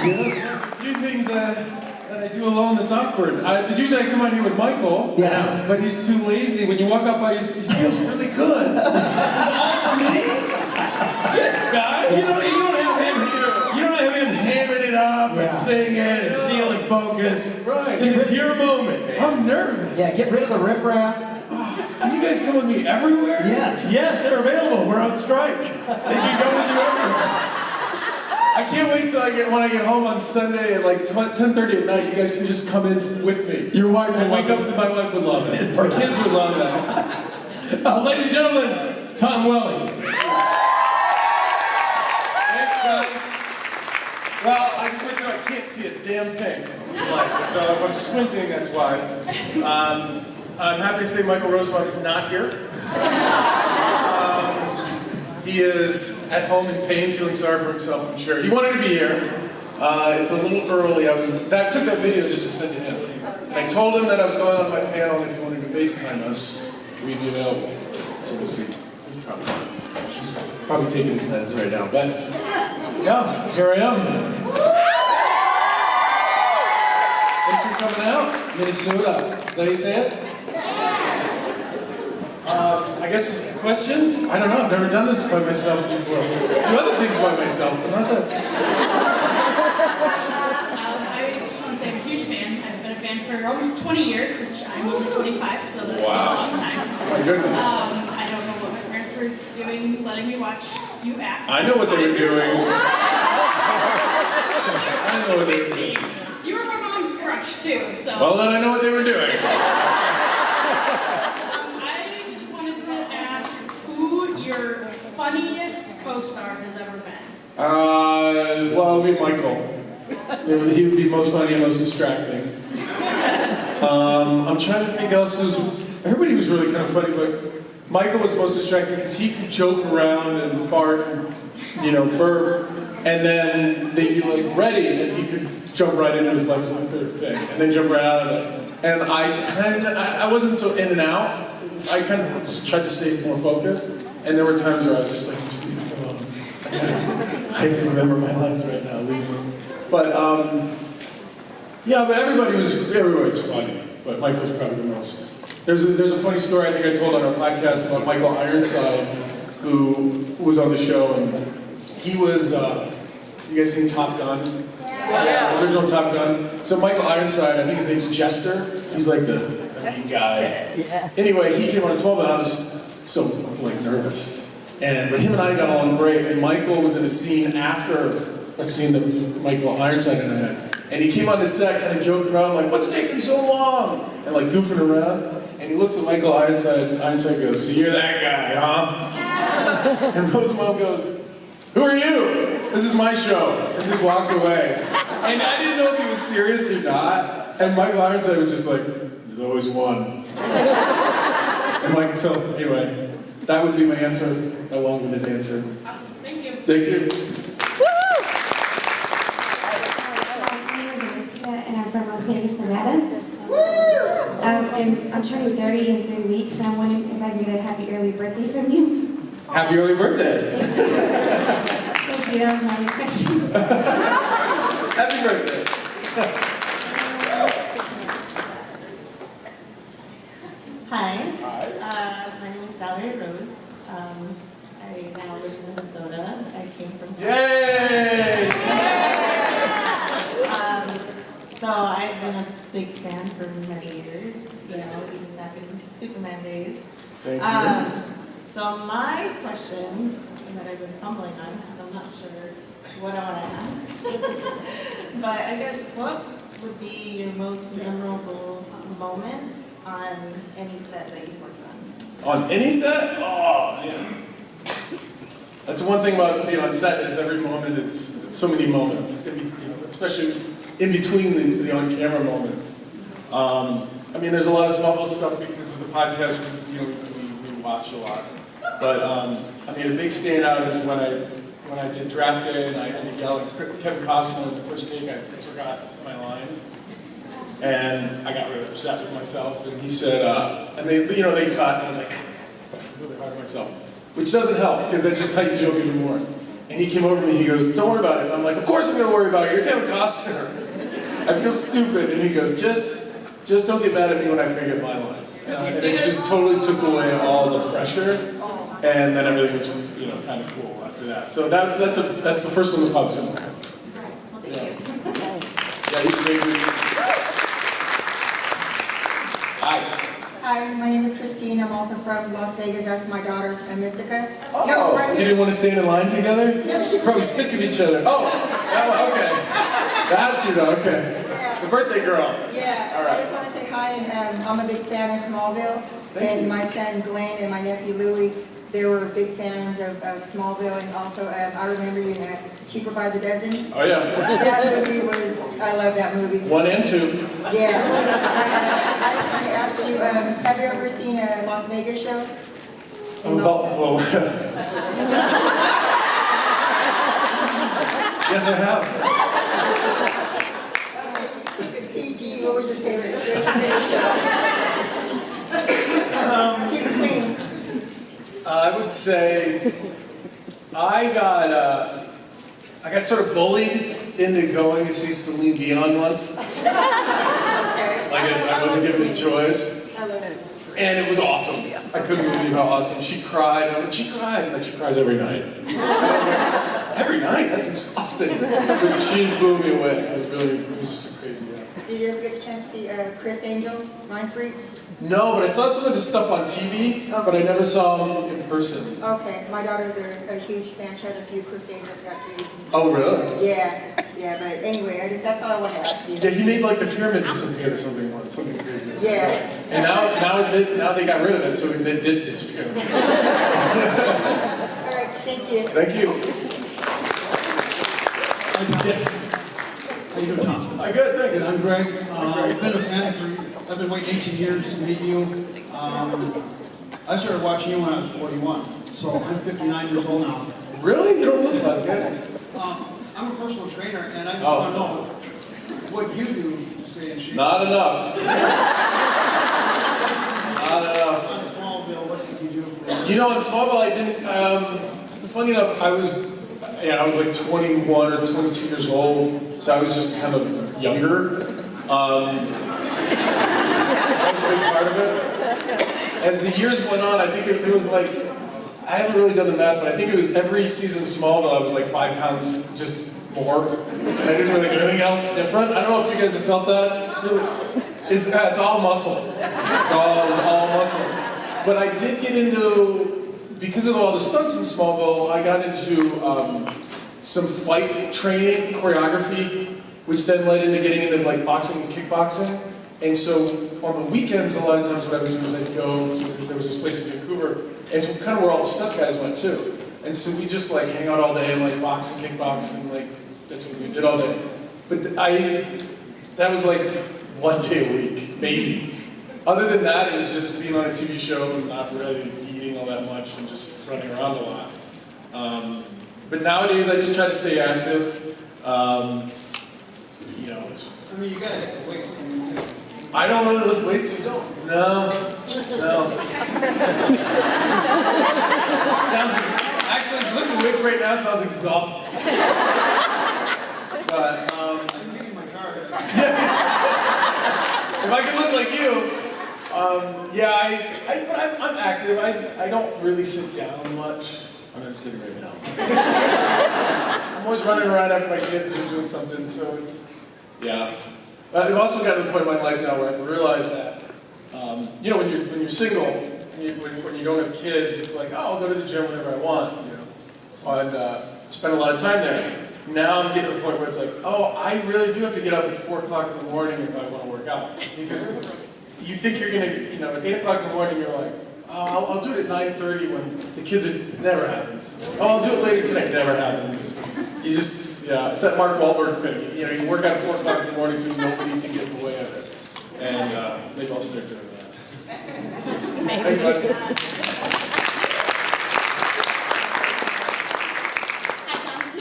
A few things that I do alone that's awkward. Usually I come out here with Michael, Yeah. but he's too lazy. When you walk up by, he feels really good. It's all for me? Yes, guy. You don't have him hammering it up and singing and stealing focus. Right. It's a pure moment. Man. I'm nervous. Yeah, get rid of the riffraff. Can you guys come with me everywhere? Yes. Yes, they're available. We're on strike. They can go with you everywhere. I can't wait till when I get home on Sunday at like 10:30 at night. You guys can just come in with me. Your wife will wake up. My wife would love it. Our kids would love that. Ladies and gentlemen, Tom Welling. Thanks, guys. Well, I just went through. I can't see a damn thing. So if I'm squinting, that's why. I'm happy to say Michael Rosenbach is not here. He is at home in pain, feeling sorry for himself, I'm sure. He wanted to be here. It's a little early. I took that video just to send to him. I told him that I was going on my panel, and if he wanted to FaceTime us, we'd be available. So we'll see. He's probably taking his meds right now, but yeah, here I am. Thanks for coming out, Minnesota. Is that how you say it? I guess there's questions? I don't know, I've never done this by myself before. I do other things by myself, but not this. I just want to say I'm a huge fan. I've been a fan for almost 20 years, which I'm over 25, so that's a long time. My goodness. I don't know what my parents were doing, letting me watch you act. I know what they were doing. I know what they were doing. You were my mom's crush, too, so... Well, then I know what they were doing. Your funniest co-star has ever been? Well, it would be Michael. He would be most funny and most distracting. I'm trying to think else who's... Everybody was really kind of funny, but Michael was most distracting because he could joke around and fart and, burp, and then they'd be like, ready, and he could jump right into his legs on the third thing, and then jump right out of it. And I wasn't so in and out. I kind of tried to stay more focused. And there were times where I was just like, I can remember my lines right now, leave me. But, yeah, but everybody's funny, but Michael's probably the most. There's a funny story I think I told on our podcast about Michael Ironside, who was on the show, and he was, you guys seen Top Gun? Yeah. Original Top Gun. So Michael Ironside, I think his name's Jester, he's like the lead guy. Yeah. Anyway, he came on Smallville, and I was so nervous. But him and I got along great, and Michael was in a scene after a scene that Michael Ironside and I had. And he came on the set kind of joking around, like, what's taking so long? And like goofing around. And he looks at Michael Ironside goes, so you're that guy, huh? And Rosenbaum goes, who are you? This is my show. And just walked away. And I didn't know if he was serious or not. And Michael Ironside was just like, there's always one. And like, so anyway, that would be my answer, my long-winded answer. Awesome. Thank you. Thank you. And I'm from Las Vegas, Nevada. And I'm turning 30 in 3 weeks, so I'm wondering if I can get a happy early birthday from you. Happy early birthday. Thank you, that was my only question. Happy birthday. Hi. My name is Valerie Rose. I now live in Minnesota. I came from... Yay! So I've been a big fan for many years, even back in Superman days. Thank you. So my question that I've been fumbling on, because I'm not sure what I want to ask, but I guess what would be your most memorable moment on any set that you've worked on? On any set? Oh, man. That's one thing about being on set is every moment is so many moments, especially in between the on-camera moments. I mean, there's a lot of Smallville stuff because of the podcast we watch a lot. But I mean, a big standout is when I did draft day and I had to yell at Kevin Costner on the first take. I forgot my line, and I got really upset with myself. And he said, and they cut, and I was like, really hard on myself, which doesn't help because that just tightens you up even more. And he came over to me, he goes, don't worry about it. I'm like, of course I'm gonna worry about it, you're Kevin Costner. I feel stupid. And he goes, just don't get mad at me when I forget my lines. And it just totally took away all the pressure. And then everything was, kind of cool after that. So that's the first one the pub's in. Yeah, he's a great dude. Hi. Hi, my name is Christine. I'm also from Las Vegas. That's my daughter, Mystica. Oh, No, right you here. didn't want to stand in line together? No, she- You're probably sick of each other. Oh, okay. That's you though, okay. Yeah. The birthday girl. Yeah, All right. I just want to say hi, and I'm a big fan of Smallville. Thank And you. my son Glenn and my nephew Louie, they were big fans of Smallville. And also, I remember you in Cheaper by the Dozen. Oh yeah. That movie was, I love that movie. 1 and 2. Yeah. I just want to ask you, have you ever seen a Las Vegas show? Well, yes, I have. PG, what was your favorite? Keep it clean. I would say I got sort of bullied into going to see Celine Dion once. Okay. I wasn't given a choice. I love it. And it was awesome. I couldn't believe how awesome. She cried. Like she cries every night. Every night? That's exhausting. But she blew me away. It was just a crazy day. Did you ever get a chance to see Chris Angel, Mind Freak? No, but I saw some of his stuff on TV, but I never saw him in person. Okay, my daughter's a huge fan. She has a few Chris Angel tattoos. Oh, really? Yeah, but anyway, that's all I want to ask you. Yeah, he made like the pyramid disappear or something once, something crazy. Yeah. And now they got rid of it, so it did disappear. All right, thank you. Thank you. Yes. How you doing, Tom? I'm good, thanks. I'm Greg. I've been a fan I've been waiting 18 years to meet you. I started watching you when I was 41, so I'm 59 years old now. Really? You don't look like it. I'm a personal trainer, and I just Oh. want to know what you do to stay in shape. Not enough. Not enough. On Smallville, what did you do? You know, in Smallville, I didn't. Funny enough, I was like 21 or 22 years old, so I was just kind of younger. That was a big part of it. As the years went on, I think it was like, I haven't really done the math, but I think it was every season of Smallville, I was like 5 pounds just more. And I didn't really do anything else different. I don't know if you guys have felt that. It's all muscle. It's all muscle. But I did get into, because of all the stunts in Smallville, I got into some fight training, choreography, which then led into getting into like boxing and kickboxing. And so on the weekends, a lot of times what I would do is I'd go to, there was this place in Vancouver, and it's kind of where all the stunt guys went too. And so we just like hang out all day and like box and kickbox, and like that's what we did all day. But that was like 1 day a week, maybe. Other than that, it was just being on a TV show and not really eating all that much and just running around a lot. But nowadays, I just try to stay active. I mean, you gotta hit the weights. I don't really lift weights. No. Actually, lifting weights right now sounds exhausting. But, I'm getting my car. if I could look like you, I'm active. I don't really sit down much. I'm sitting right now. I'm always running around after my kids are doing something, so it's, yeah. I've also gotten to the point in my life now where I realize that, when you're single, and when you don't have kids, it's like, oh, I'll go to the gym whenever I want, and spend a lot of time there. Now I'm getting to the point where it's like, oh, I really do have to get up at 4 o'clock in the morning if I want to work out. Because you think you're going to, at 8 o'clock in the morning, you're like, oh, I'll do it at 9:30 when the kids are, never happens. Oh, I'll do it later tonight, never happens. You just, it's that Mark Wahlberg thing. You work out at 4 o'clock in the morning so nobody can get in the way of it. And they've all started doing that. Thanks, buddy.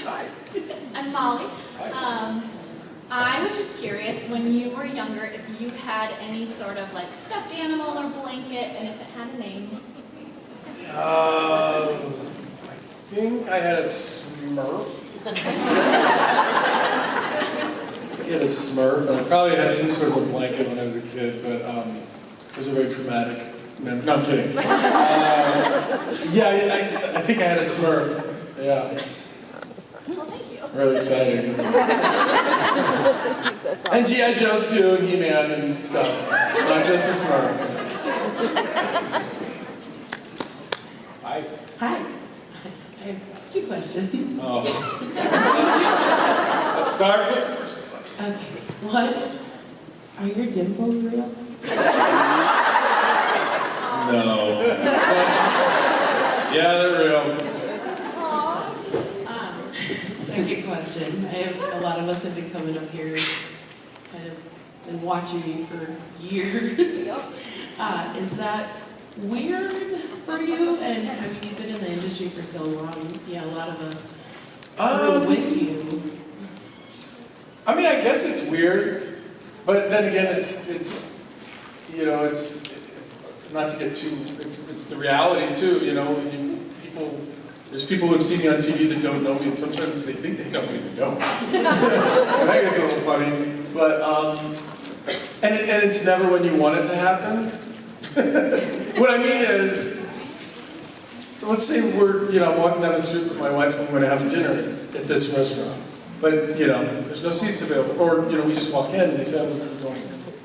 Hi, I'm Molly. I was just curious, when you were younger, if you had any sort of like stuffed animal or blanket, and if it had a name. I think I had a Smurf. He had a Smurf, and I probably had some sort of a blanket when I was a kid, but it was a very traumatic memory. No, I'm kidding. Yeah, I think I had a Smurf. Yeah. Well, thank you. Really exciting. And G.I. Joes too, and He-Man and stuff. Not just the Smurf. Hi. Hi. I have two questions. Oh. Let's start with the first question. Okay. One, are your dimples real? No. Yeah, they're real. Second question. A lot of us have been coming up here, kind of been watching you for years. Is that weird for you? And I mean, you've been in the industry for so long. Yeah, a lot of us grew with you. I mean, I guess it's weird, but then again, it's you know, it's not to get too. It's the reality too. You know, there's people who've seen me on TV that don't know me, and sometimes they think they know me, they don't. And that gets a little funny, but and it's never when you want it to happen. What I mean is, let's say I'm walking down the street with my wife and we're going to have dinner at this restaurant, but there's no seats available, or we just walk in and they say, "Oh, we're going."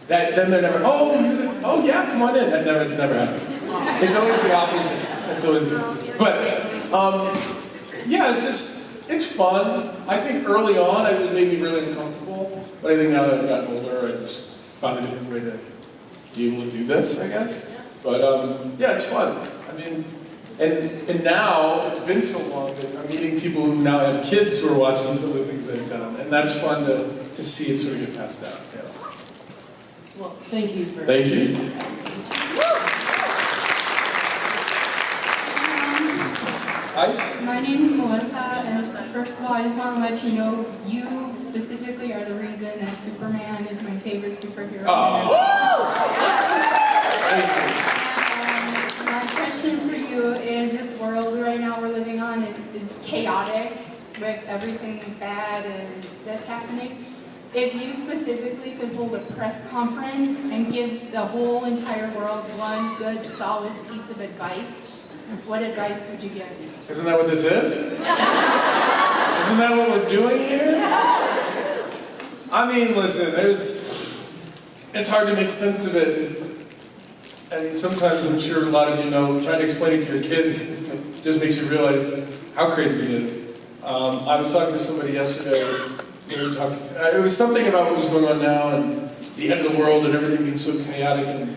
Then they're never, "Oh yeah, come on in." It's never happened. It's always the opposite. It's always the opposite. But yeah, it's fun. I think early on it made me really uncomfortable, but I think now that I've gotten older, I just found a different way to be able to do this, I guess. But yeah, it's fun. I mean, and now it's been so long that I'm meeting people who now have kids who are watching some of the things they've done, and that's fun to see it sort of get passed down. Yeah. Well, thank you for. Thank you. Hi. My name is Melissa, and first of all, I just want to let you know you specifically are the reason that Superman is my favorite superhero. Thank you. My question for you is, this world right now we're living on is chaotic with everything bad and that's happening. If you specifically could hold a press conference and give the whole entire world one good, solid piece of advice, what advice would you give? Isn't that what this is? Isn't that what we're doing here? I mean, listen, it's hard to make sense of it. I mean, sometimes I'm sure a lot of you know, trying to explain it to your kids just makes you realize how crazy it is. I was talking to somebody yesterday, we were talking, it was something about what was going on now and the end of the world and everything being so chaotic, and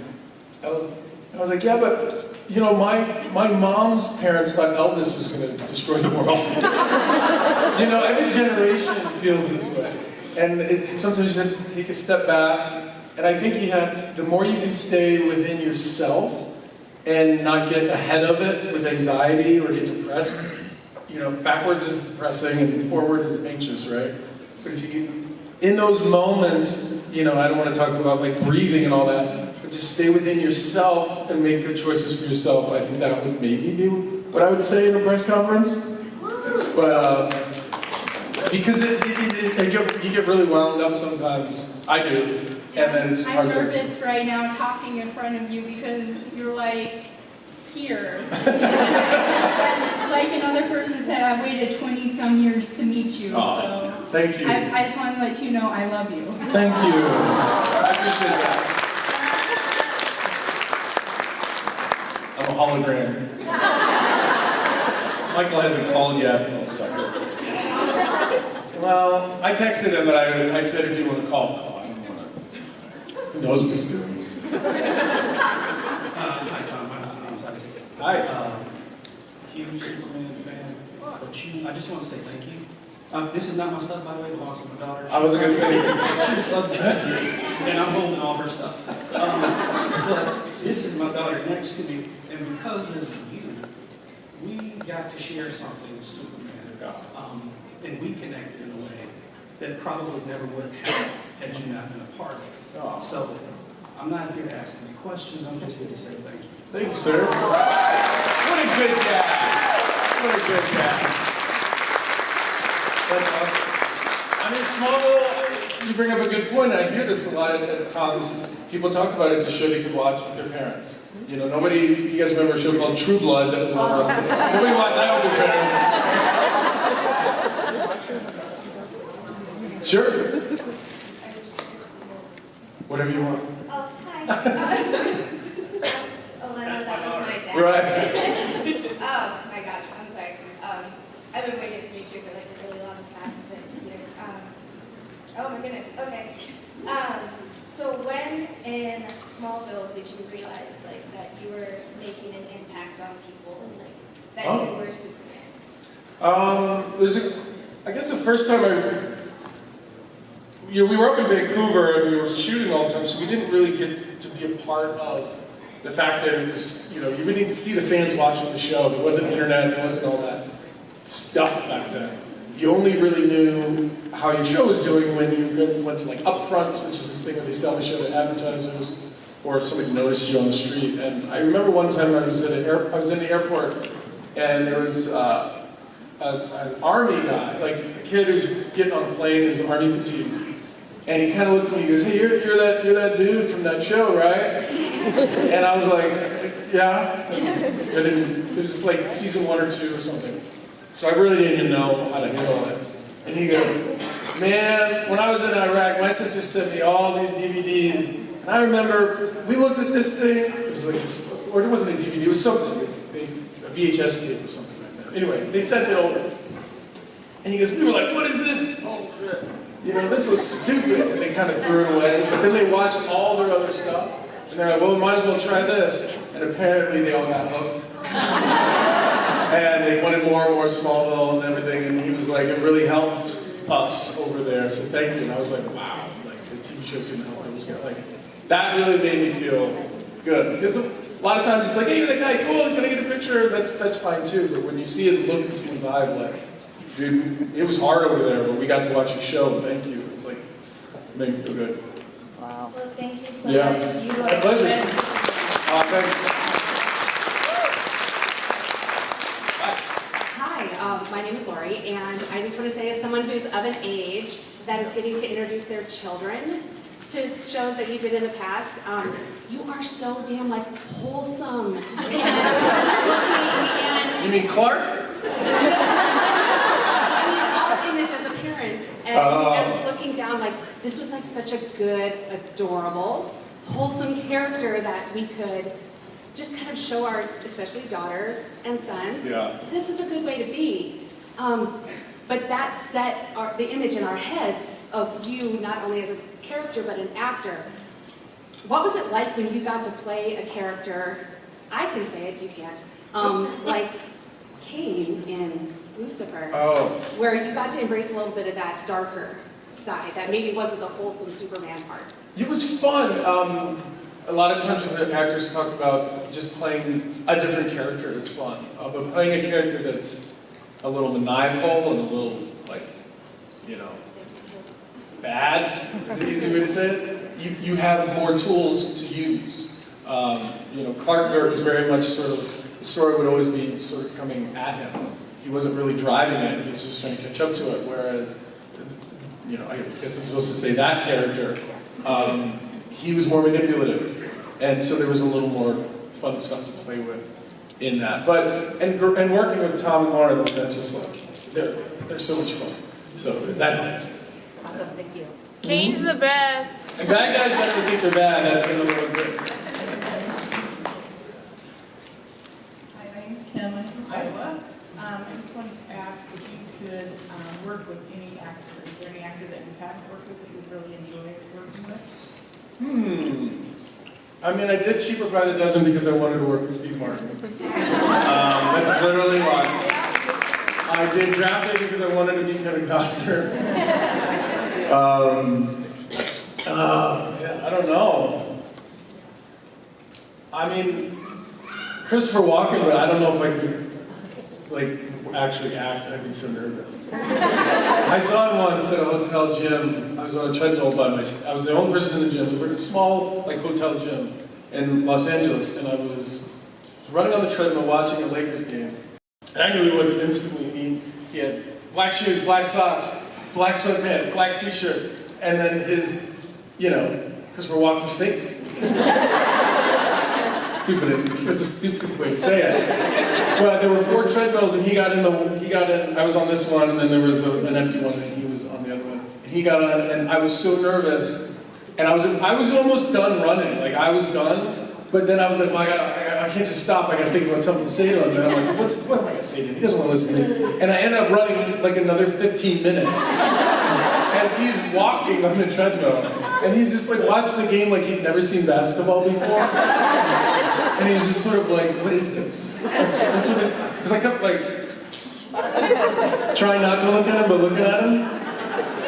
I was like, yeah, but my mom's parents thought Elvis was going to destroy the world. Every generation feels this way. And sometimes you have to take a step back. And I think the more you can stay within yourself and not get ahead of it with anxiety or get depressed, backwards is depressing and forward is anxious, right? But if in those moments, I don't want to talk about like breathing and all that, but just stay within yourself and make good choices for yourself. I think that would maybe be what I would say in a press conference. But because you get really wound up sometimes. I do. And then it's hard I'm nervous right now talking in front of you because you're like here. Like another person said, I've waited 20-some years to meet you. So thank you. I just want to let you know I love you. Thank you. I appreciate that. I'm a hologram. Michael hasn't called yet. I'll suck it. Well, I texted him, but I said if you want to call, call. I don't want to. Who knows what he's doing? Hi, Tom. My name's Isaac. Hi. Huge Superman fan. But I just want to say thank you. This is not my stuff, by the way. It belongs to my daughter. I wasn't going to say anything. She's lovely. And I'm holding all her stuff. But this is my daughter next to me. And because of you, we got to share something with Superman. And we connected in a way that probably never would have happened had you not been a part of it. So I'm not here to ask any questions. I'm just here to say thank you. Thank you, sir. What a good guy. What a good guy. That's awesome. I mean, Smallville, you bring up a good point. I hear this a lot at cons. People talk about it. It's a show they could watch with their parents. You know, nobody, you guys remember a show called True Blood that was on once. Nobody watched that with their parents. Sure. Whatever you want. Oh, hi. Oh, I know that was my dad. Right. Oh, my gosh, I'm sorry. I've been waiting to meet you for like a really long time. But, oh my goodness, okay. So when in Smallville did you realize like that you were making an impact on people and like that you were Superman? I guess the first time we were up in Vancouver and we were shooting all the time, so we didn't really get to be a part of the fact that it was, you wouldn't even see the fans watching the show. There wasn't internet, there wasn't all that stuff back then. You only really knew how your show was doing when you really went to like upfronts, which is this thing where they sell the show to advertisers, or somebody noticed you on the street. And I remember one time I was in the airport, and there was an army guy, like a kid who was getting on a plane in his army fatigues, and he kind of looked at me and he goes, "Hey, you're that dude from that show, right?" And I was like, "Yeah." It was like season 1 or 2 or something. So I really didn't even know how to handle it. And he goes, "Man, when I was in Iraq, my sister sent me all these DVDs. And I remember we looked at this thing, it was like this, or it wasn't a DVD, it was something, a VHS tape or something like that. Anyway, they sent it over. And he goes, we were like, what is this? Oh shit. This looks stupid. And they kind of threw it away. But then they watched all their other stuff. And they're like, well, we might as well try this. And apparently they all got hooked. And they wanted more and more Smallville and everything, and he was like, it really helped us over there, so thank you. And I was like, wow, like the TV show couldn't help. It was like, that really made me feel good. Because a lot of times it's like, hey, you're that guy, cool, can I get a picture? That's fine too. But when you see his look in someone's eye, like, dude, it was hard over there, but we got to watch your show, thank you. It's like, it made me feel good. Wow. Well, thank you so Yeah. much. You My pleasure. Thanks. My name is Lori, and I just want to say, as someone who's of an age that is getting to introduce their children to shows that you did in the past, you are so damn like wholesome and You mean Clark? I mean, all image as a parent and as looking down, like this was like such a good, adorable, wholesome character that we could just kind of show our, especially daughters and sons, this is a good way to be. But that set the image in our heads of you not only as a character but an actor. What was it like when you got to play a character, I can say it, you can't, like Cain in Lucifer, where you got to embrace a little bit of that darker side that maybe wasn't the wholesome Superman part? It was fun. A lot of times when the actors talk about just playing a different character is fun, but playing a character that's a little maniacal and a little, like, bad, is the easy way to say it, you have more tools to use. Clark Gert was very much sort of, the story would always be sort of coming at him. He wasn't really driving it, he was just trying to catch up to it, whereas, I guess I'm supposed to say that character, he was more manipulative. And so there was a little more fun stuff to play with in that. But, and working with Tom and Lauren, that's just like, they're so much fun. So that helps. Awesome, thank you. Kane's the best. And bad guys never think they're bad, that's the number one thing. Hi, my name's Kim, I'm from Iowa. I just wanted to ask if you could work with any actor. Is there any actor that you haven't worked with that you really enjoyed working with? I mean, I did Cheaper by the Dozen because I wanted to work with Steve Martin. That's literally why. I did Draft Day because I wanted to meet Kevin Costner. I don't know. I mean, Christopher Walken, but I don't know if I could, actually act. I'd be so nervous. I saw him once at a hotel gym. I was on a treadmill by myself. I was the only person in the gym. It was a small, hotel gym in Los Angeles, and I was running on the treadmill watching a Lakers game. And I knew he was instantly. He had black shoes, black socks, black sweatpants, black t-shirt, and then his, because we're walking space. Stupid, it's a stupid way to say it. Well, there were 4 treadmills and he got in, I was on this one and then there was an empty one and he was on the other one. And he got on and I was so nervous and I was almost done running, like I was done, but then I was like, well, I can't just stop, I gotta think about something to say to him. And I'm like, what am I gonna say to him? He doesn't want to listen to me. And I ended up running like another 15 minutes as he's walking on the treadmill. And he's just like watching the game like he'd never seen basketball before. And he's just sort of like, what is this? Because I kept like, trying not to look at him, but looking at him.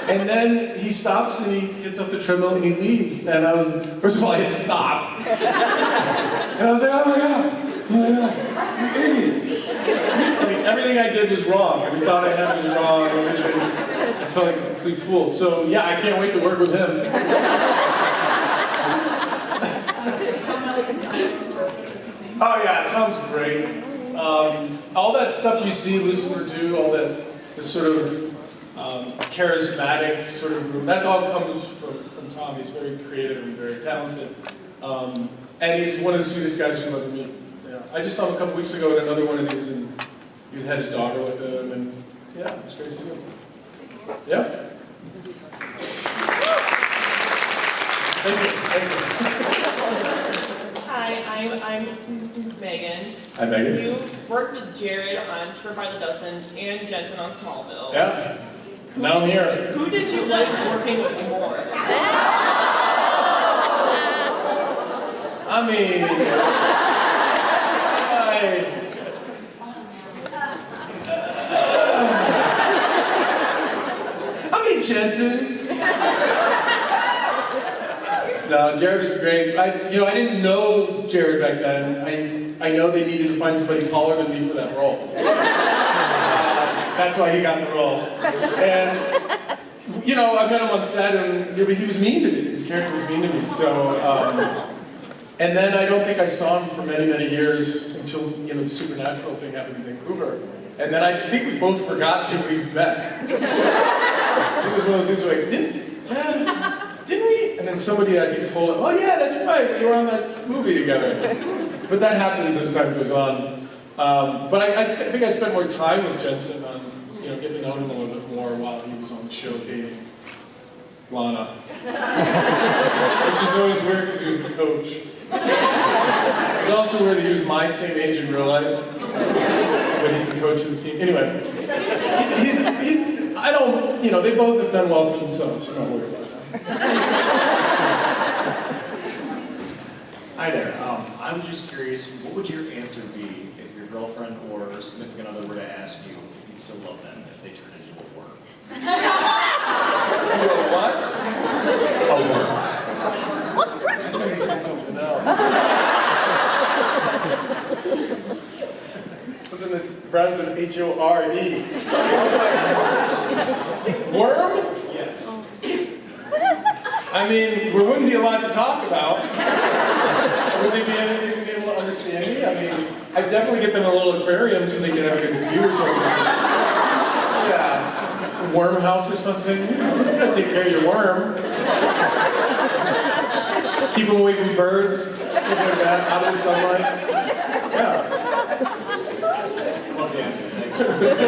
And then he stops and he gets off the treadmill and he leaves. And I was, first of all, I hit stop. And I was like, oh my God, you idiot. Like, everything I did was wrong. Every thought I had was wrong. I felt like a complete fool. So yeah, I can't wait to work with him. Oh yeah, Tom's great. All that stuff you see Lucifer do, all that this sort of charismatic sort of, that all comes from Tom. He's very creative and very talented. And he's one of the sweetest guys you'll ever meet. Yeah. I just saw him a couple weeks ago at another one of these, and he had his daughter with him, and yeah, it was great to see him. Yeah. Thank you. Hi, I'm Megan. Hi, Megan. You worked with Jared on Trip by the Dozen and Jensen on Smallville. Yeah. Now I'm here. Who did you like working with more? I mean, Jensen. No, Jared was great. I didn't know Jared back then. I know they needed to find somebody taller than me for that role. That's why he got the role. And I met him on set, and he was mean to me. His character was mean to me. So, and then I don't think I saw him for many, many years until the supernatural thing happened in Vancouver. And then I think we both forgot that we met. It was one of those things where like, didn't we? And then somebody I think told him, oh yeah, that's right, we were on that movie together. But that happens as time goes on. But I think I spent more time with Jensen on, getting to know him a little bit more while he was on the show dating Lana. Which was always weird because he was the coach. It was also weird that he was my same age in real life. But he's the coach of the team. Anyway, they both have done well for themselves, so don't worry about it. Hi there. I was just curious, what would your answer be if your girlfriend or significant other were to ask you if you'd still love them if they turned into a worm? What? A worm. I thought you said something else. Something that rhymes with H-O-R-E. Worm? Yes. I mean, there wouldn't be a lot to talk about. Would they be able to understand me? I mean, I'd definitely get them a little aquarium so they can have a good view or something. Yeah. A worm house or something. You gotta take care of your worm. Keep them away from birds, something like that, out of the sunlight. Yeah. Love the answer. Thank you.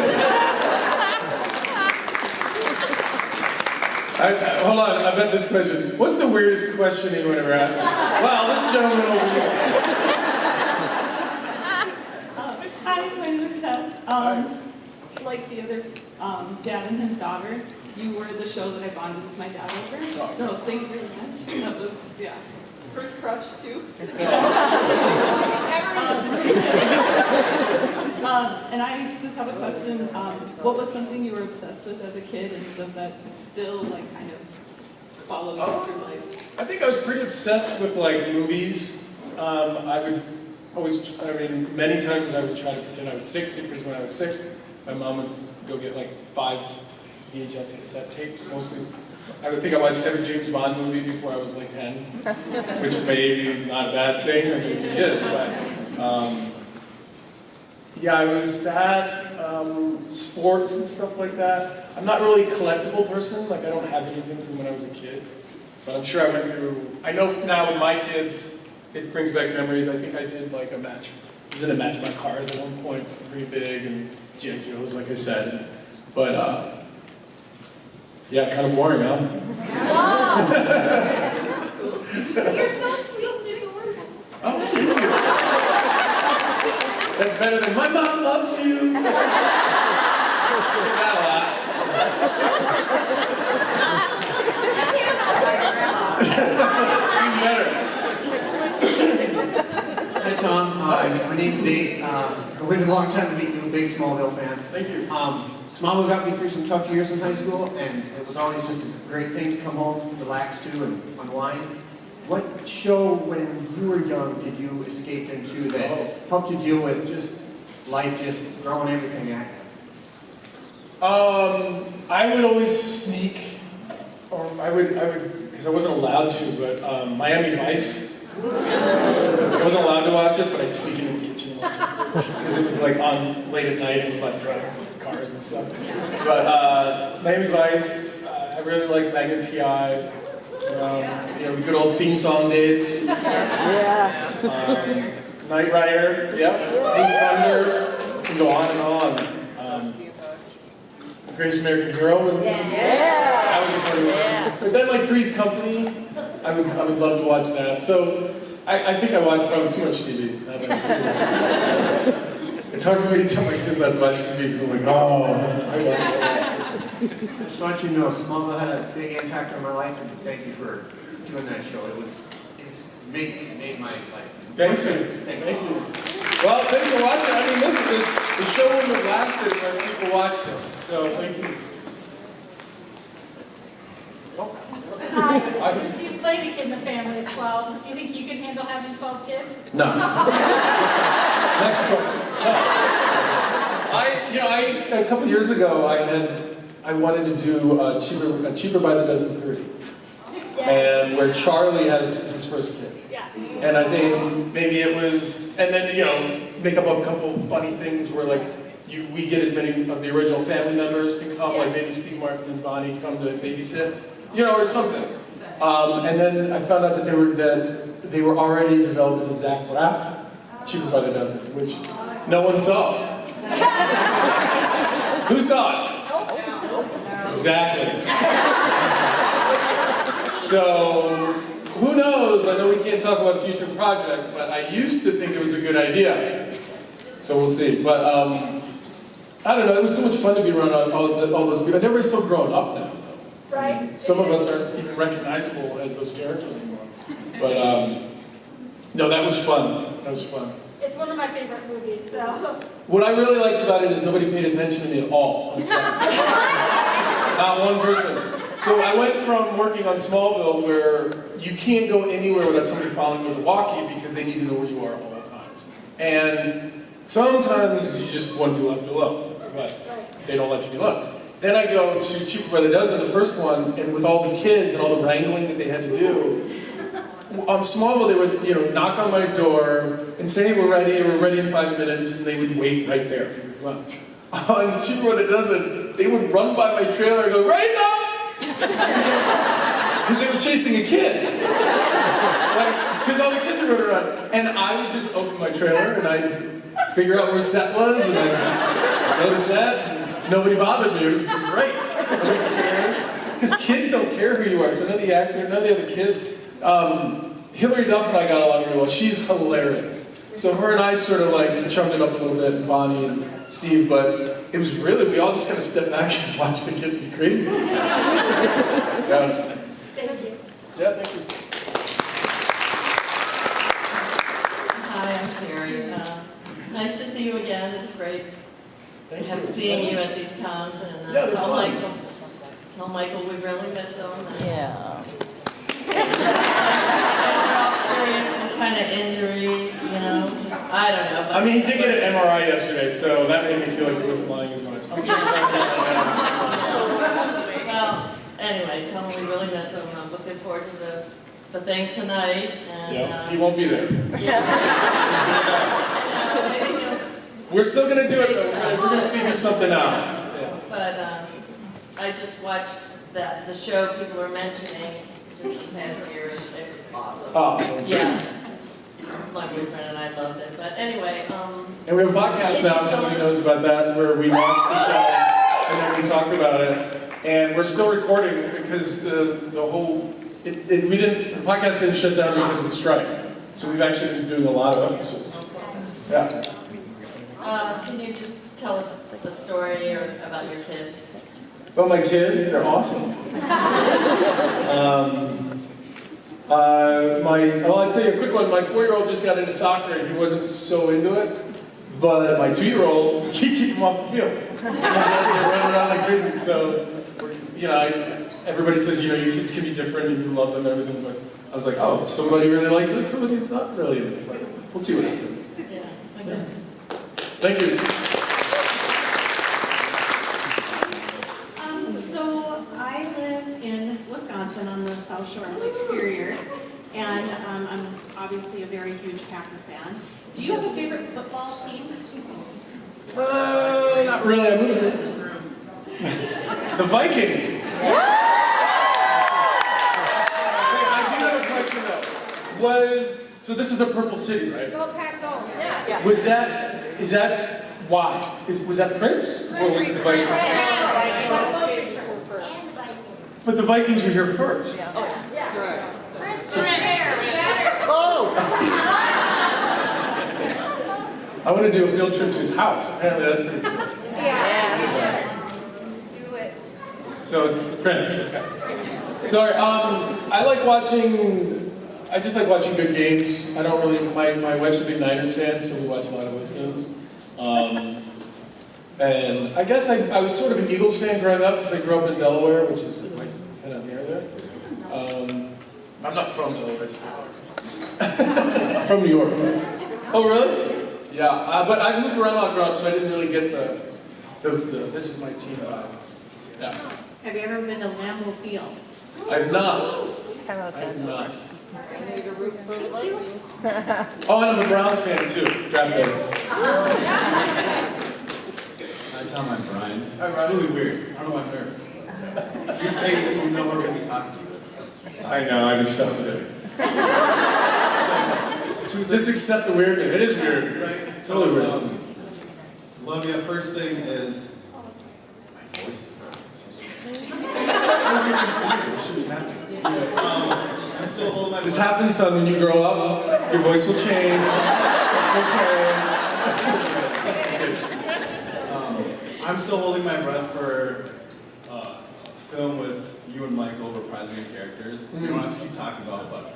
Hold on, I bet this question. What's the weirdest question anyone ever asked me? Wow, this gentleman over here. Hi, my name is Tess. Like the other dad and his daughter, you were the show that I bonded with my dad over. So thank you very much. That was, first crush too. And I just have a question. What was something you were obsessed with as a kid, and does that still kind of follow you through life? I think I was pretty obsessed with movies. Many times I would try to pretend I was sick because when I was sick, my mom would go get 5 VHS cassette tapes, mostly. I would think I watched every James Bond movie before I was 10, which may be not a bad thing, I mean it is, but I was that. sports and stuff like that. I'm not really a collectible person, like I don't have anything from when I was a kid. But I'm sure I went through, I know now with my kids, it brings back memories. I think I did like a match. I was in a Match My Cars at one point, pretty big, and G.I. Joe's, like I said. But, yeah, kind of boring, huh? You're so sweet and adorable. Oh, thank you. That's better than, my mom loves you. That a lot. Even better. Hi, Tom. My name's Dave. I waited a long time to meet you, a big Smallville fan. Thank you. Smallville got me through some tough years in high school, and it was always just a great thing to come home, relax to, and unwind. What show, when you were young, did you escape into that helped you deal with just life, just throwing everything at you? I would always sneak, or I would, because I wasn't allowed to, but Miami Vice. I wasn't allowed to watch it, but I'd sneak into the kitchen and watch it. Because it was like on late at night, and it was about drugs and cars and stuff. But Miami Vice, I really like Magnum P.I. The good old theme song days. Knight Rider, yep. Big Thunder, we can go on and on. Greatest American Hero was that was a funny one. But then like Three's Company, I would love to watch that. So I think I watch probably too much TV. It's hard for me to tell my kids not to watch TV because I'm like, oh, I love it. I just want you to know, Smallville had a big impact on my life, and thank you for doing that show. It made my life. Thank you. Thank you. Well, thanks for watching. I mean, listen, the show wouldn't have lasted unless people watched it. So, thank you. Hi, since you played a kid in the family at 12, do you think you could handle having 12 kids? No. Next question. No. A couple years ago, I wanted to do cheaper by the dozen 3. And where Charlie has his first kid. Yeah. And I think maybe it was, and then, make up a couple funny things where like, we get as many of the original family members to come, like maybe Steve Martin and Bonnie come to babysit, or something. And then I found out that they were already developing the Zach Braff, cheaper by the dozen, which no one saw. Who saw it? Exactly. So, who knows? I know we can't talk about future projects, but I used to think it was a good idea. So we'll see. But I don't know. It was so much fun to be around all those people. And everybody's so grown up now. Right. Some of us aren't even recognizable as those characters anymore. But no, that was fun. That was fun. It's one of my favorite movies, so. What I really liked about it is nobody paid attention to me at all. Not one person. So I went from working on Smallville, where you can't go anywhere without somebody following you with a walkie because they need to know where you are at all times. And sometimes you just want to be left alone, but they don't let you be left. Then I go to Cheaper by the Dozen, the first one, and with all the kids and all the wrangling that they had to do, on Smallville they would, knock on my door and say, hey, we're ready in 5 minutes, and they would wait right there for me to run. On Cheaper by the Dozen, they would run by my trailer and go, ready, go! Because they were chasing a kid. Because all the kids were running around. And I would just open my trailer and I'd figure out where set was, and I'd go to set, and nobody bothered me. It was great. Because kids don't care who you are, so none of the actor, none of the other kids. Hillary Duff and I got along really well. She's hilarious. So her and I sort of like chummed it up a little bit, and Bonnie and Steve, but it was really, we all just kind of stepped back and watched the kids be crazy. Yeah. Thank you. Yeah, thank you. Hi, I'm Terry. Nice to see you again. It's great seeing you at these cons, and tell Michael we really miss him. Yeah. Some kind of injury, I don't know. I mean, he did get an MRI yesterday, so that made me feel like he wasn't lying as much. Well, anyway, tell him we really miss him. I'm looking forward to the thing tonight. And, yeah, he won't be there. Yeah. We're still gonna do it though. We're gonna figure something out. But I just watched the show people were mentioning just the past years. It was awesome. Oh. Yeah. My boyfriend and I loved it. But anyway, And we have a podcast now, if nobody knows about that, where we watch the show and then we talk about it. And we're still recording because the podcast didn't shut down because of the strike. So we've actually been doing a lot of episodes. Yeah. can you just tell us the story or about your kids? About my kids, they're awesome. I'll tell you a quick one. My 4-year-old just got into soccer and he wasn't so into it. But my 2-year-old, he keep him off the field. He's out there running around like crazy. So, everybody says, your kids can be different and you love them and everything. But I was like, oh, somebody really likes this, somebody's not really into it. But we'll see what happens. Yeah. Okay. Thank you. So I live in Wisconsin on the South Shore of Lake Superior, and I'm obviously a very huge Packer fan. Do you have a favorite football team? Not really. I'm the Vikings. I do have a question though. So this is the Purple City, right? Go Pack, go. Yeah. Is that why? Was that Prince? Or was it the Vikings? But the Vikings were here first. I want to do a field trip to his house. Apparently that's pretty cool. Yeah. Do it. So it's the Prince. Okay. Sorry, I just like watching good games. I don't really, my wife's a big Niners fan, so we watch a lot of those games. And I guess I was sort of an Eagles fan growing up because I grew up in Delaware, which is like kind of near there. I'm not from Delaware, I just I'm from New York. Oh, really? Yeah, but I moved around a lot growing up, so I didn't really get the this is my team vibe. Yeah. Have you ever been to Lambeau Field? I've not. I've not. Oh, and I'm a Browns fan too. Draft day. Hi, Tom, I'm Brian. It's really weird. I don't know why I'm nervous. Hey, you know we're going to be talking to you. I know, I just stuff it. Just accept the weird thing. It is weird. Right? It's totally weird. Love you. First thing is, my voice is not. It should be happening. I'm still holding my This happens, son, when you grow up, your voice will change. It's okay. I'm still holding my breath for a film with you and Michael reprising your characters. We don't have to keep talking about it, but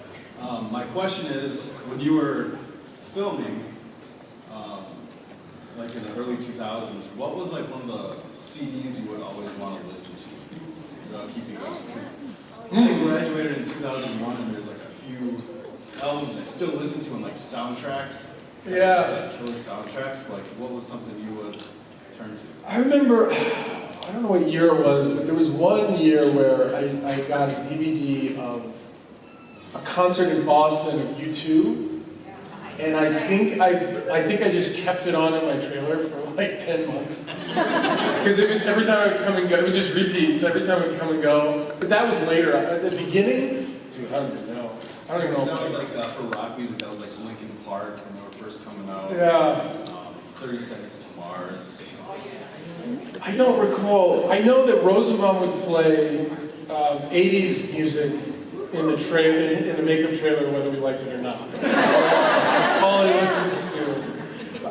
my question is, when you were filming, like in the early 2000s, what was like one of the CDs you would always want to listen to without keeping going? I graduated in 2001 and there's like a few albums I still listen to and like soundtracks. Yeah. Like killer soundtracks. Like what was something you would turn to? I remember, I don't know what year it was, but there was one year where I got a DVD of a concert in Boston of U2. And I think I just kept it on in my trailer for like 10 months. Because every time I would come and go, it would just repeat. So every time I would come and go. But that was later. At the beginning, dude, I don't even know. I don't even know. That was like for rock music, that was like Linkin Park when they were first coming out. Yeah. 30 Seconds to Mars. I don't recall. I know that Rosenbaum would play 80s music in the in the makeup trailer, whether we liked it or not. That's all I listens to.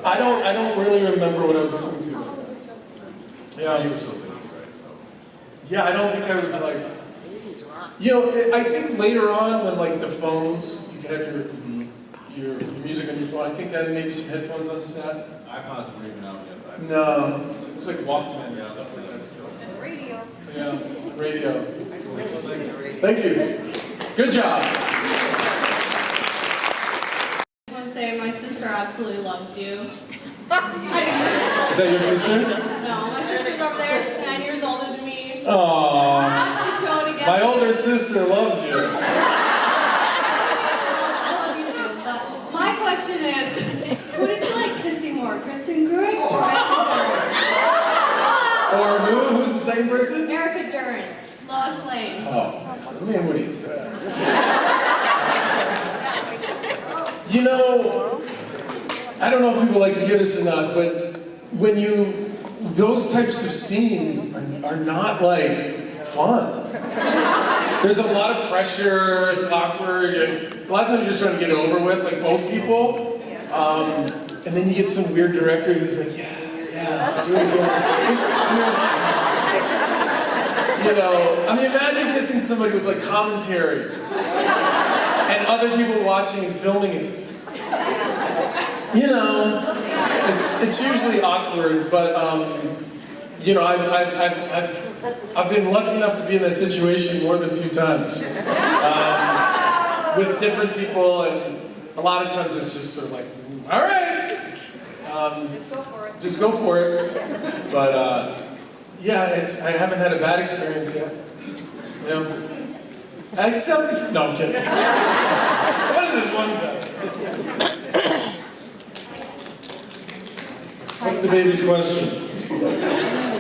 I don't really remember what I was listening to. Yeah, you were so busy, right? So. Yeah, I don't think I was like. I think later on when like the phones, you could have your music on your phone. I think that maybe some headphones on the set. iPods weren't even out yet. But no, it was like Walkman and stuff like that. And radio. Yeah, radio. Thank you. Good job. I want to say my sister absolutely loves you. Is that your sister? No, my sister's over there, 9 years older than me. Aww. My older sister loves you. I love you too, but my question is, who did you like kissing more, Kristen Kristen Good or Or who's the second person? Erica Durrance, Lois Lane. Oh, man, what are you You know, I don't know if people like to hear this or not, but when those types of scenes are not like fun. There's a lot of pressure, it's awkward, a lot of times you're just trying to get it over with, like both people. And then you get some weird director who's like, yeah, do it again. You know, I mean, imagine kissing somebody with like commentary and other people watching and filming it. You know, it's usually awkward, but you know, I've been lucky enough to be in that situation more than a few times with different people, and a lot of times it's just sort of like, all right, just go for it. But yeah, I haven't had a bad experience yet. You know, except no, I'm kidding. What is this one time? What's the baby's question?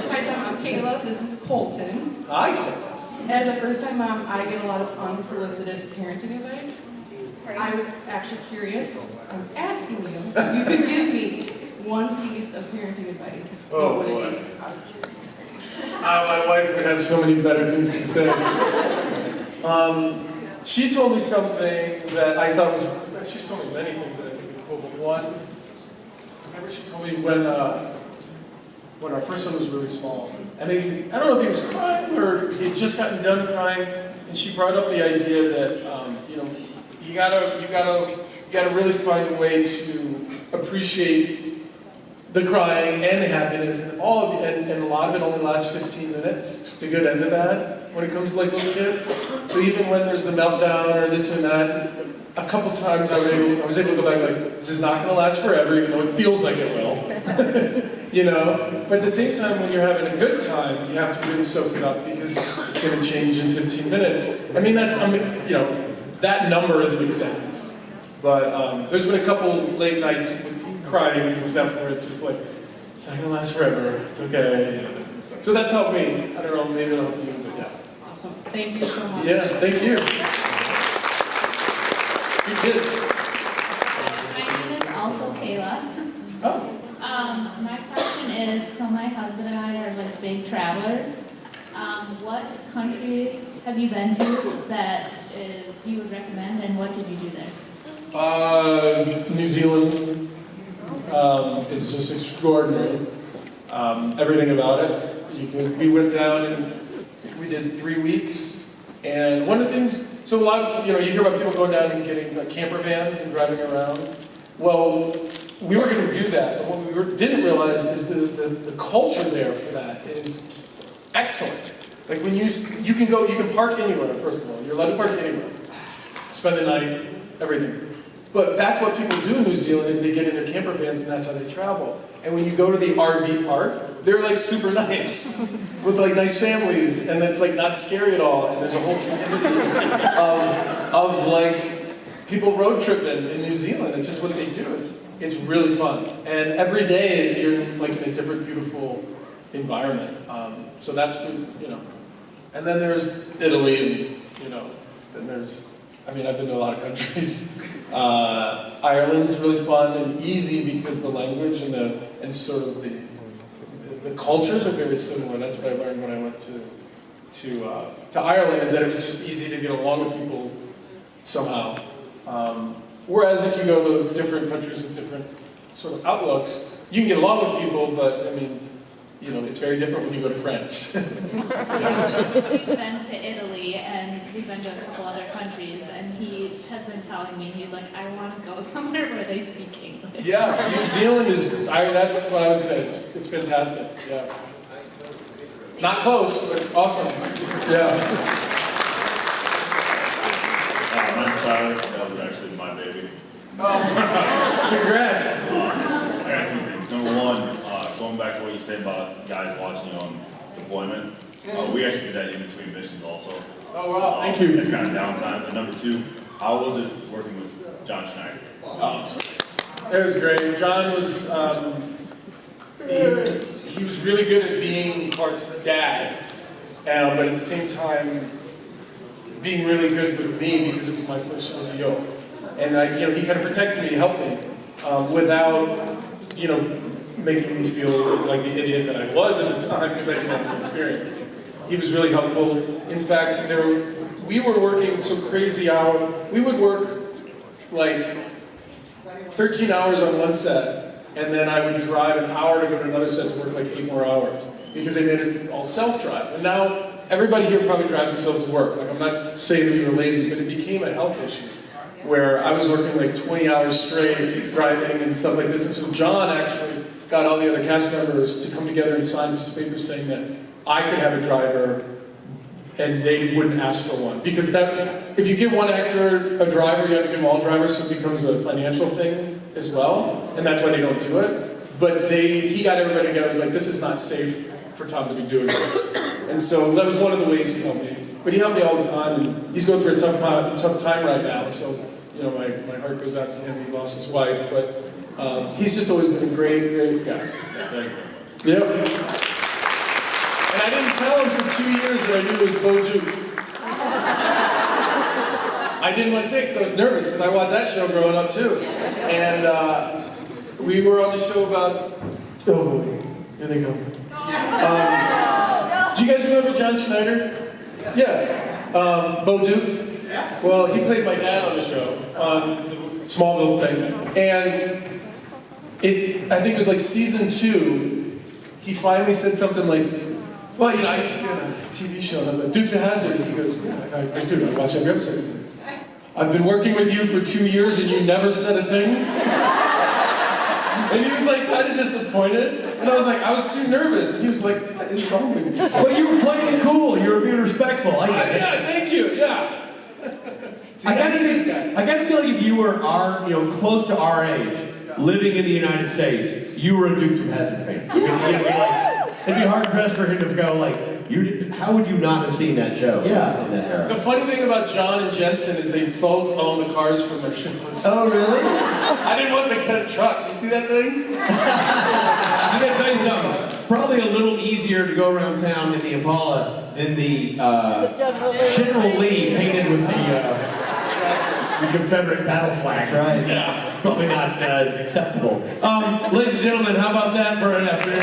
Hi, Tom. I'm Kayla. This is Colton. Hi, Colton. As a first-time mom, I get a lot of unsolicited parenting advice. I was actually curious. I was asking you if you could give me one piece of parenting advice. Oh, what would boy. it be? My wife would have so many better things to say. She told me something that I thought was, she told me many things that I think was cool, but one, I remember she told me when our first son was really small, and I don't know if he was crying or he had just gotten done crying, and she brought up the idea that, you know, you gotta really find a way to appreciate the crying and the happiness, and all of it, and a lot of it only lasts 15 minutes, the good and the bad, when it comes to like little kids. So even when there's the meltdown or this and that, a couple times I was able to go back like, this is not going to last forever, even though it feels like it will. You know? But at the same time, when you're having a good time, you have to really soak it up because it's going to change in 15 minutes. I mean, you know, that number isn't exact. But there's been a couple late nights with crying and stuff where it's just like, it's not going to last forever. It's okay. So that's helped me. I don't know, maybe it'll help you, but yeah. Awesome. Thank you so much. Yeah, thank you. You did. My name is also Kayla. Oh. My question is, so my husband and I are like big travelers. What country have you been to that you would recommend, and what did you do there? New Zealand is just extraordinary. Everything about it. We went down and we did 3 weeks. And one of the things, so a lot of, you hear about people going down and getting camper vans and driving around. Well, we were going to do that, but what we didn't realize is the culture there for that is excellent. Like when you can park anywhere, first of all. You're allowed to park anywhere. Spend the night, everything. But that's what people do in New Zealand is they get in their camper vans and that's how they travel. And when you go to the RV park, they're like super nice with like nice families and it's like not scary at all. And there's a whole community of like people road tripping in New Zealand. It's just what they do. It's really fun. And every day you're like in a different beautiful environment. So that's, and then there's Italy and, then there's, I've been to a lot of countries. Ireland's really fun and easy because the language and sort of the cultures are very similar. That's what I learned when I went to Ireland, is that it was just easy to get along with people somehow. Whereas if you go to different countries with different sort of outlooks, you can get along with people, but it's very different when you go to France. We've been to Italy and we've been to a couple other countries, and he has been telling me, he's like, I want to go somewhere where they speak English. Yeah, New Zealand that's what I would say. It's fantastic. Yeah. Not close, but awesome. Yeah. My name's Tyler. That was actually my baby. Oh, congrats. I got two things. Number one, going back to what you said about guys watching you on deployment, we actually did that in between missions also. Oh, wow, thank you. It's kind of downtime. And number two, how was it working with John Schneider? It was great. John was, he was really good at being Clark's dad, but at the same time, being really good with me because it was my first son as a yoke. And he kind of protected me, helped me, without, making me feel like the idiot that I was at the time because I didn't have the experience. He was really helpful. In fact, we were working so crazy hours. We would work like 13 hours on one set, and then I would drive an hour to go to another set to work like 8 more hours because they made us all self-drive. And now everybody here probably drives themselves to work. Like, I'm not saying that we were lazy, but it became a health issue where I was working like 20 hours straight driving and stuff like this. And so John actually got all the other cast members to come together and sign this paper saying that I could have a driver and they wouldn't ask for one. Because if you give one actor a driver, you have to give them all drivers, so it becomes a financial thing as well, and that's why they don't do it. But he got everybody together and was like, this is not safe for Tom to be doing this. And so that was one of the ways he helped me. But he helped me all the time, and he's going through a tough time right now, so my heart goes out to him. He lost his wife, but he's just always been a great guy. Thank you. Yep. And I didn't tell him for 2 years that I knew it was Bo Duke. I didn't want to say it because I was nervous, because I watched that show growing up too. And we were on the show about, oh boy, here they come. Do you guys remember John Schneider? Yeah. Bo Duke? Well, he played my dad on the show, on the Smallville thing. And I think it was like season 2, he finally said something like, well, I used to be on a TV show, and I was like, Dukes of Hazzard. And he goes, yeah, I do. I watch every episode. I've been working with you for 2 years, and you never said a thing? And he was like kind of disappointed. And I was like, I was too nervous. And he was like, what is wrong with you? Well, you were playing it cool. You were being respectful. Yeah, thank you, yeah. See, I gotta feel like if you were close to our age, living in the United States, you were a Dukes of Hazzard fan. It'd be hard pressed for him to go how would you not have seen that show? Yeah. In that era? The funny thing about John and Jensen is they both own the cars from their shows. Oh, really? I didn't want them to cut a truck. You see that thing? I gotta tell you something. Probably a little easier to go around town in the Impala than the General Lee painted with the Confederate battle flag. Right. Yeah. Probably not as acceptable. Ladies and gentlemen, how about that for an afternoon?